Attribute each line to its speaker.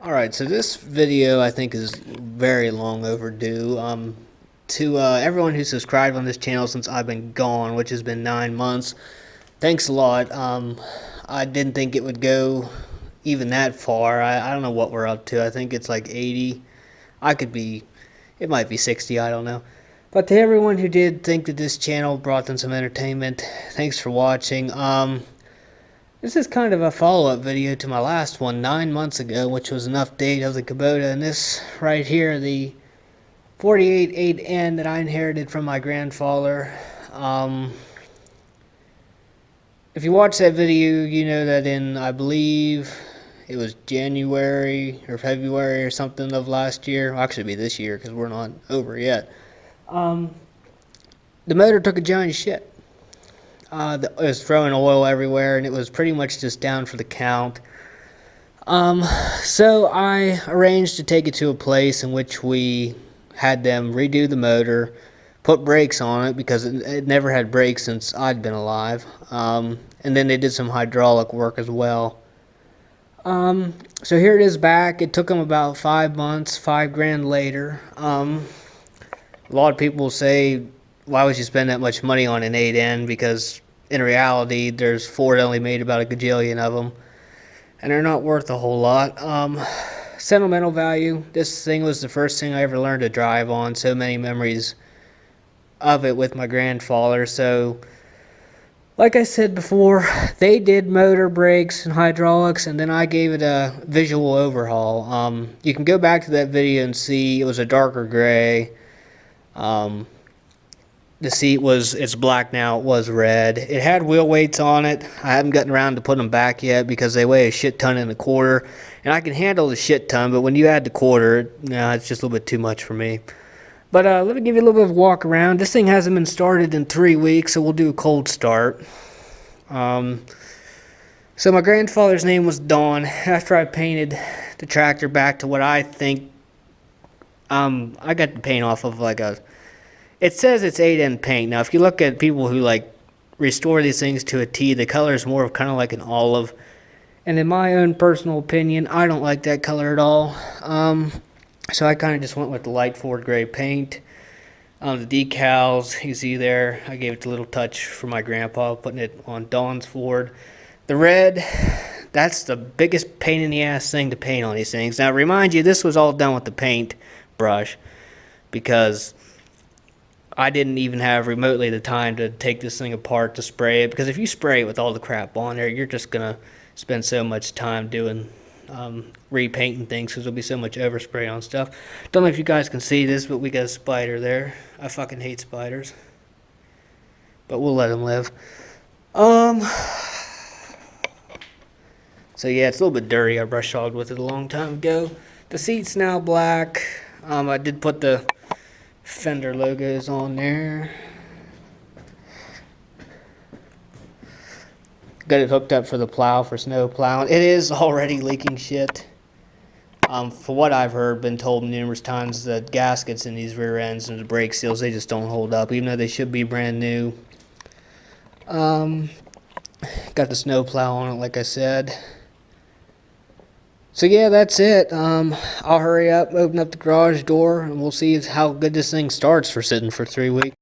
Speaker 1: Alright, so this video I think is very long overdue. To everyone who subscribed on this channel since I've been gone, which has been 9 months, thanks a lot. I didn't think it would go even that far. I don't know what we're up to. I think it's like 80. It might be 60, I don't know. But to everyone who did think that this channel brought them some entertainment, thanks for watching. This is kind of a follow-up video to my last one 9 months ago, which was an update of the Kubota, and this right here, the 48-8N that I inherited from my grandfather. If you watch that video, you know that in, I believe, it was January or February or something of last year. Well, actually, it'd be this year because we're not over yet. The motor took a giant shit. It was throwing oil everywhere, and it was pretty much just down for the count. So I arranged to take it to a place in which we had them redo the motor, put brakes on it because it never had brakes since I'd been alive. And then they did some hydraulic work as well. So here it is back. It took them about 5 months, $5 grand later. A lot of people say, why would you spend that much money on an 8N? Because in reality, Ford only made about a gajillion of them, and they're not worth a whole lot. Sentimental value, this thing was the first thing I ever learned to drive on. So many memories of it with my grandfather. So like I said before, they did motor, brakes, and hydraulics, and then I gave it a visual overhaul. You can go back to that video and see it was a darker gray. The seat it's black now, it was red. It had wheel weights on it. I haven't gotten around to put them back yet because they weigh a shit ton and a quarter. And I can handle the shit ton, but when you add the quarter, no, it's just a little bit too much for me. But let me give you a little bit of a walk around. This thing hasn't been started in 3 weeks, so we'll do a cold start. So my grandfather's name was Don. After I painted the tractor back to what I think, I got the paint off of like a... It says it's 8N paint. Now, if you look at people who like restore these things to a T, the color is more of kind of like an olive. And in my own personal opinion, I don't like that color at all. So I kind of just went with the light Ford gray paint. The decals, you see there, I gave it a little touch for my grandpa, putting it on Don's Ford. The red, that's the biggest pain in the ass thing to paint on these things. Now, remind you, this was all done with the paint brush because I didn't even have remotely the time to take this thing apart to spray it, because if you spray it with all the crap on there, you're just going to spend so much time doing repainting things because there'll be so much overspray on stuff. Don't know if you guys can see this, but we got a spider there. I fucking hate spiders, but we'll let them live. So yeah, it's a little bit dirty. I brush hogged with it a long time ago. The seat's now black. I did put the Fender logos on there. Got it hooked up for the plow, for snow plowing. It is already leaking shit. For what I've heard, been told numerous times, that gaskets in these rear ends and the brake seals, they just don't hold up, even though they should be brand new. Got the snow plow on it, like I said. So yeah, that's it. I'll hurry up, open up the garage door, and we'll see how good this thing starts for sitting for 3 weeks.